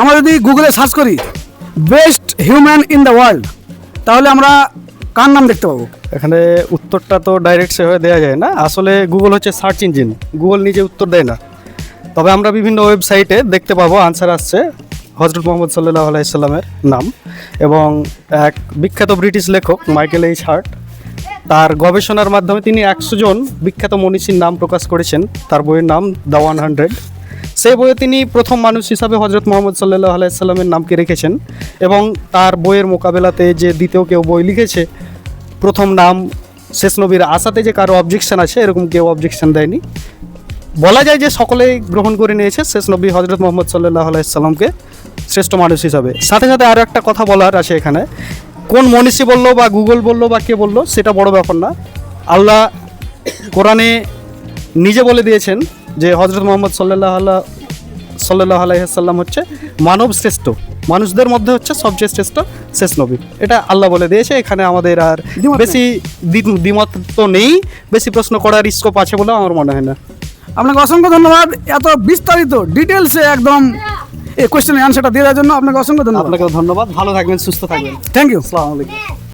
আমরা যদি গুগলে সার্চ করি best human in the world, তাহলে আমরা কার নাম দেখতে পাবো? এখানে উত্তরটা তো ডাইরেক্ট সেভাবে দেওয়া যায় না, আসলে গুগল হচ্ছে সার্চ ইঞ্জিন, গুগল নিজে উত্তর দেয় না। তবে আমরা বিভিন্ন ওয়েবসাইটে দেখতে পাবো আনসার আসছে হজরত মোহাম্মদ সাল্লাল্লাহু আলাইহি সাল্লামের নাম, এবং এক বিখ্যাত ব্রিটিশ লেখক মাইকেল এইচ হার্ট তার গবেষণার মাধ্যমে তিনি 100 জন বিখ্যাত মনীষীর নাম প্রকাশ করেছেন। তার বইয়ের নাম দ্য 100। সেই বইয়ে তিনি প্রথম মানুষ হিসাবে হজরত মোহাম্মদ সাল্লাল্লাহু আলাইহি সাল্লামের নামকে রেখেছেন, এবং তার বইয়ের মোকাবেলাতে যে দ্বিতীয় কেউ বই লিখেছে প্রথম নাম শেষ নবীর আসাতে যে কারো অবজেকশন আছে, এরকম কেউ অবজেকশন দেয়নি। বলা যায় যে সকলেই গ্রহণ করে নিয়েছে শেষ নবী হজরত মোহাম্মদ সাল্লাল্লাহু আলাইহি সাল্লামকে শ্রেষ্ঠ মানুষ হিসাবে। সাথে সাথে আরও একটা কথা বলার আছে এখানে, কোন মনীষী বললো বা গুগল বললো বা কে বললো সেটা বড় ব্যাপার না। আল্লাহ কোরআনে নিজে বলে দিয়েছেন যে হজরত মোহাম্মদ সাল্লাল্লাহু আলাইহি সাল্লাম হচ্ছে মানব শ্রেষ্ঠ, মানুষদের মধ্যে হচ্ছে সবচেয়ে শ্রেষ্ঠ শেষ নবী। এটা আল্লাহ বলে দিয়েছে। এখানে আমাদের আর দ্বিমত বেশি দ্বিমত তো নেই, বেশি প্রশ্ন করার স্কোপ আছে বলে আমার মনে হয় না। আপনাকে অসংখ্য ধন্যবাদ এত বিস্তারিত ডিটেলসে একদম এই কোয়েশ্চেনের অ্যান্সারটা দেওয়ার জন্য। আপনাকে অসংখ্য ধন্যবাদ। আপনাকেও ধন্যবাদ, ভালো থাকবেন, সুস্থ থাকবেন। Thank you. আসসালামু আলাইকুম।